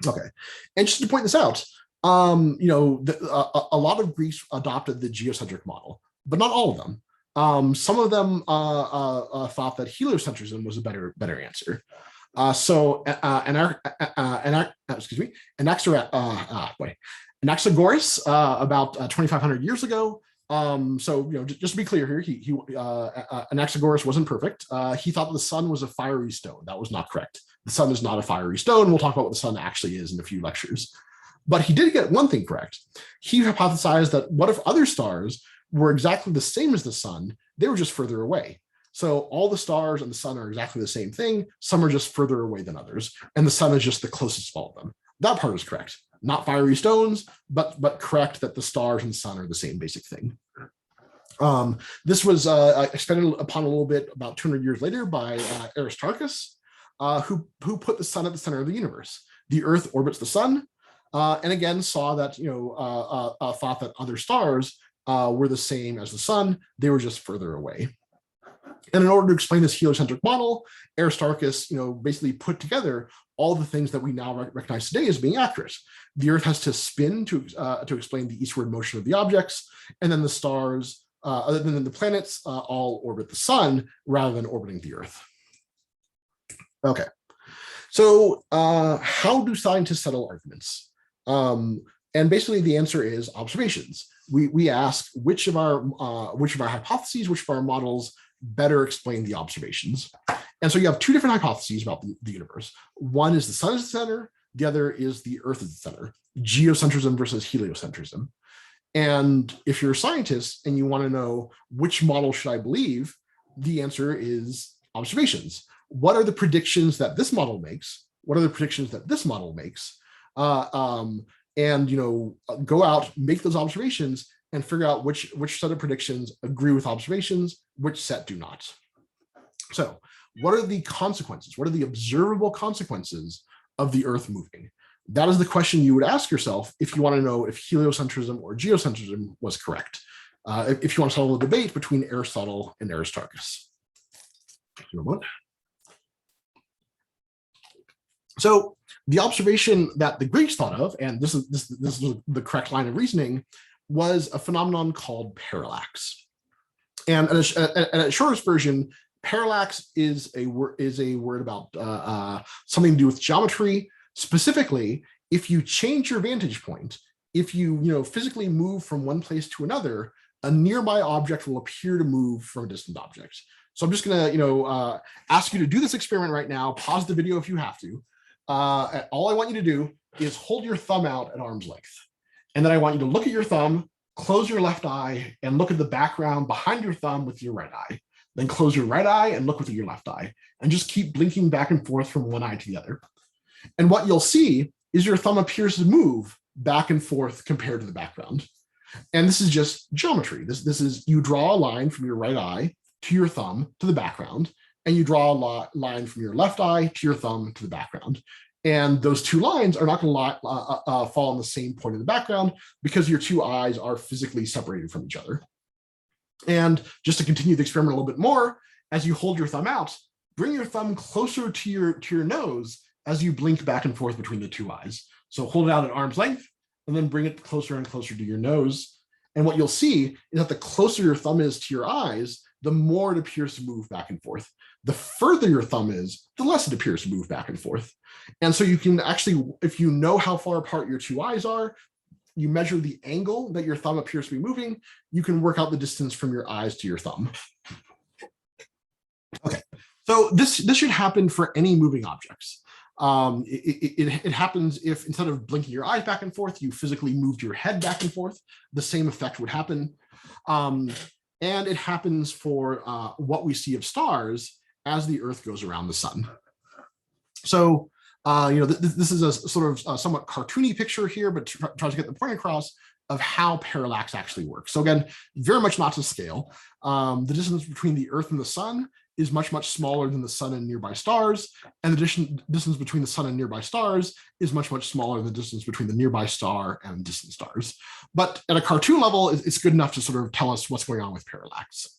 Okay, and just to point this out, a lot of Greeks adopted the geocentric model, but not all of them. Some of them thought that heliocentrism was a better answer. Excuse me, Anaxagoras, about 2,500 years ago. Just to be clear here, Anaxagoras wasn't perfect. He thought the sun was a fiery stone. That was not correct. The sun is not a fiery stone. We'll talk about what the sun actually is in a few lectures. But he did get one thing correct. He hypothesized that what if other stars were exactly the same as the sun? They were just further away. So all the stars and the sun are exactly the same thing. Some are just further away than others, and the sun is just the closest of all of them. That part is correct. Not fiery stones, but correct that the stars and the sun are the same basic thing. This was expanded upon a little bit about 200 years later by Aristarchus, who put the sun at the center of the universe. The Earth orbits the sun, and again saw that thought that other stars were the same as the sun. They were just further away. And in order to explain this heliocentric model, Aristarchus, basically put together all the things that we now recognize today as being accurate. The Earth has to spin to explain the eastward motion of the objects, and then the stars, other than the planets, all orbit the sun rather than orbiting the Earth. Okay, so how do scientists settle arguments? And basically, the answer is observations. We ask which of our hypotheses, which of our models better explain the observations. And so you have two different hypotheses about the universe. One is the sun is the center, the other is the Earth is the center, geocentrism versus heliocentrism. And if you're a scientist and you want to know which model should I believe, the answer is observations. What are the predictions that this model makes? What are the predictions that this model makes? And go out, make those observations, and figure out which set of predictions agree with observations, which set do not. So what are the consequences? What are the observable consequences of the Earth moving? That is the question you would ask yourself if you want to know if heliocentrism or geocentrism was correct, if you want to settle the debate between Aristotle and Aristarchus. So the observation that the Greeks thought of, and this is the correct line of reasoning, was a phenomenon called parallax. And at a shortest version, parallax is a word about something to do with geometry. Specifically, if you change your vantage point, if you physically move from one place to another, a nearby object will appear to move from a distant object. So I'm just going to ask you to do this experiment right now. Pause the video if you have to. All I want you to do is hold your thumb out at arm's length. And then I want you to look at your thumb, close your left eye, and look at the background behind your thumb with your right eye. Then close your right eye and look with your left eye. And just keep blinking back and forth from one eye to the other. And what you'll see is your thumb appears to move back and forth compared to the background. And this is just geometry. This is, you draw a line from your right eye to your thumb to the background, and you draw a line from your left eye to your thumb to the background. And those two lines are not going to fall on the same point in the background because your two eyes are physically separated from each other. And just to continue the experiment a little bit more, as you hold your thumb out, bring your thumb closer to your nose as you blink back and forth between the two eyes. So hold it out at arm's length, and then bring it closer and closer to your nose. And what you'll see is that the closer your thumb is to your eyes, the more it appears to move back and forth. The further your thumb is, the less it appears to move back and forth. And so you can actually, if you know how far apart your two eyes are, you measure the angle that your thumb appears to be moving, you can work out the distance from your eyes to your thumb. Okay, so this should happen for any moving objects. It happens if instead of blinking your eyes back and forth, you physically moved your head back and forth, the same effect would happen. And it happens for what we see of stars as the Earth goes around the sun. So, this is a sort of somewhat cartoony picture here, but tries to get the point across of how parallax actually works. So again, very much not to scale. The distance between the Earth and the sun is much, much smaller than the sun and nearby stars. And the distance between the sun and nearby stars is much, much smaller than the distance between the nearby star and distant stars. But at a cartoon level, it's good enough to sort of tell us what's going on with parallax.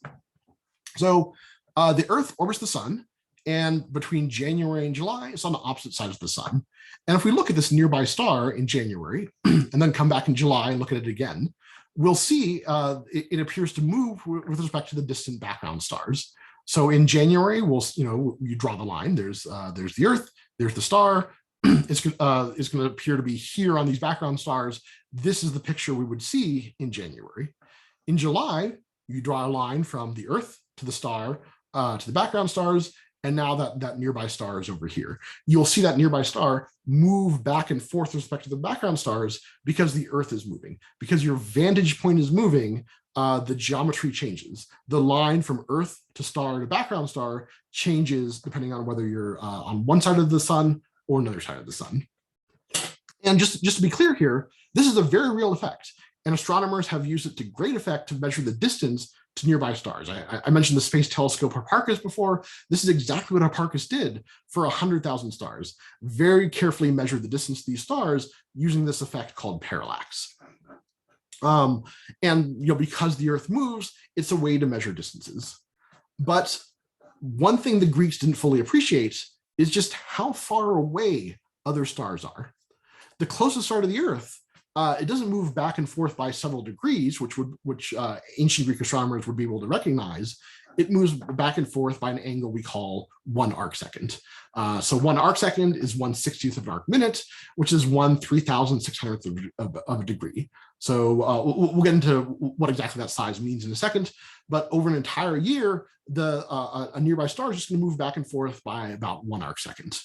So the Earth orbits the sun, And between January and July, it's on the opposite side of the sun. And if we look at this nearby star in January, and then come back in July and look at it again, we'll see it appears to move with respect to the distant background stars. So in January, you draw the line. There's the Earth, there's the star. It's going to appear to be here on these background stars. This is the picture we would see in January. In July, you draw a line from the Earth to the star to the background stars, and now that nearby star is over here. You'll see that nearby star move back and forth with respect to the background stars because the Earth is moving. Because your vantage point is moving, the geometry changes. The line from Earth to star to background star changes depending on whether you're on one side of the sun or another side of the sun. And just to be clear here, this is a very real effect, and astronomers have used it to great effect to measure the distance to nearby stars. I mentioned the Space Telescope Hipparchus before. This is exactly what Hipparchus did for 100,000 stars. Very carefully measured the distance to these stars using this effect called parallax. And because the Earth moves, it's a way to measure distances. But one thing the Greeks didn't fully appreciate is just how far away other stars are. The closest star to the Earth, it doesn't move back and forth by several degrees, which ancient Greek astronomers would be able to recognize. It moves back and forth by an angle we call 1 arcsecond. So 1 arcsecond is 1/60th of an arc minute, which is 1/3600th of a degree. So we'll get into what exactly that size means in a second. But over an entire year, a nearby star is just going to move back and forth by about 1 arcsecond.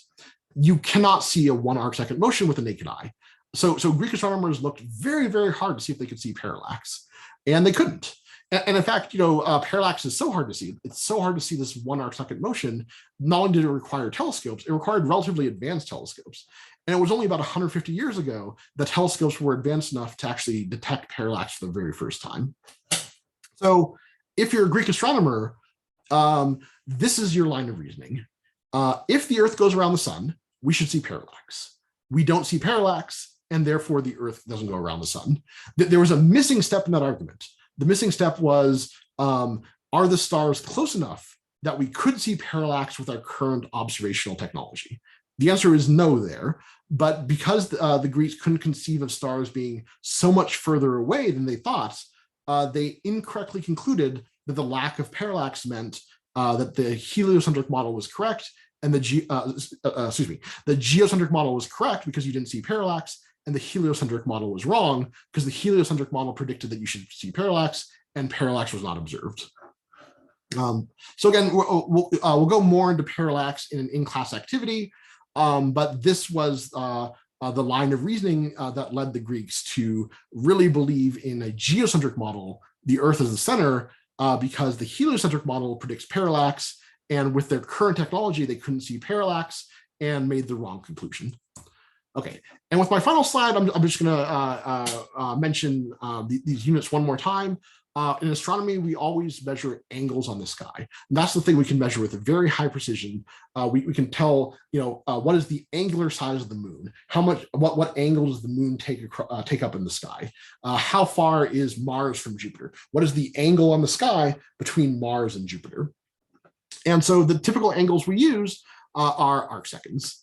You cannot see a 1 arcsecond motion with the naked eye. So Greek astronomers looked very, very hard to see if they could see parallax, and they couldn't. And in fact, parallax is so hard to see. It's so hard to see this 1 arcsecond motion. Not only did it require telescopes, it required relatively advanced telescopes. And it was only about 150 years ago that telescopes were advanced enough to actually detect parallax for the very first time. So if you're a Greek astronomer, this is your line of reasoning. If the Earth goes around the sun, we should see parallax. We don't see parallax, and therefore the Earth doesn't go around the sun. There was a missing step in that argument. The missing step was, are the stars close enough that we could see parallax with our current observational technology? The answer is no there, but because the Greeks couldn't conceive of stars being so much further away than they thought, they incorrectly concluded that the lack of parallax meant that the heliocentric model was correct, and the geocentric model was correct because you didn't see parallax, and the heliocentric model was wrong because the heliocentric model predicted that you should see parallax, and parallax was not observed. So again, we'll go more into parallax in an in-class activity, but this was the line of reasoning that led the Greeks to really believe in a geocentric model, the Earth as the center, because the heliocentric model predicts parallax, and with their current technology, they couldn't see parallax and made the wrong conclusion. Okay, and with my final slide, I'm just going to mention these units one more time. In astronomy, we always measure angles on the sky. And that's the thing we can measure with a very high precision. We can tell, what is the angular size of the moon? What angle does the moon take up in the sky? How far is Mars from Jupiter? What is the angle on the sky between Mars and Jupiter? And so the typical angles we use are arcseconds.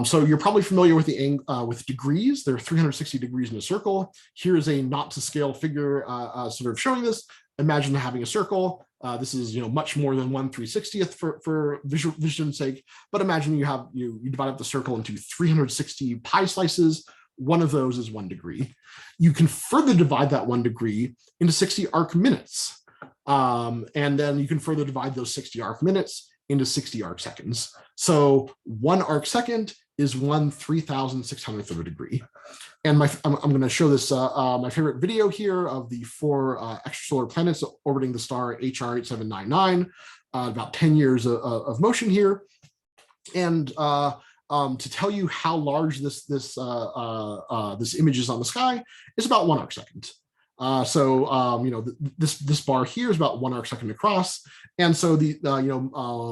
So you're probably familiar with with degrees. There are 360 degrees in a circle. Here is a not to scale figure sort of showing this. Imagine having a circle. This is much more than 1/360th for vision's sake. But imagine you divide up the circle into 360 pie slices. One of those is 1 degree. You can further divide that 1 degree into 60 arc minutes. And then you can further divide those 60 arc minutes into 60 arc seconds. So 1 arc second is 1/3600th of a degree. And I'm going to show this, my favorite video here of the 4 extrasolar planets orbiting the star HR 8799, about 10 years of motion here. And to tell you how large this image is on the sky, is about 1 arc second. This bar here is about 1 arcsecond across, and so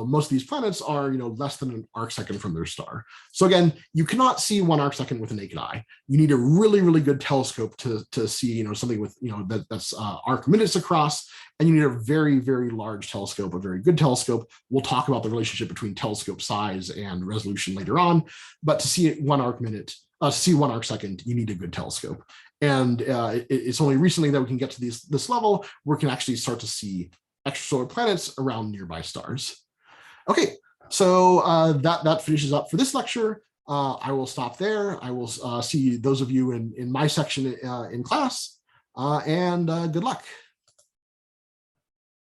most of these planets are less than an arcsecond from their star. So again, you cannot see 1 arcsecond with a naked eye. You need a really, really good telescope to see something with that's arc minutes across, and you need a very, very large telescope, a very good telescope. We'll talk about the relationship between telescope size and resolution later on, but to see it 1 arc see 1 arcsecond, you need a good telescope. And it's only recently that we can get to this level where we can actually start to see extrasolar planets around nearby stars. Okay, so that finishes up for this lecture. I will stop there. I will see those of you in my section in class, and good luck.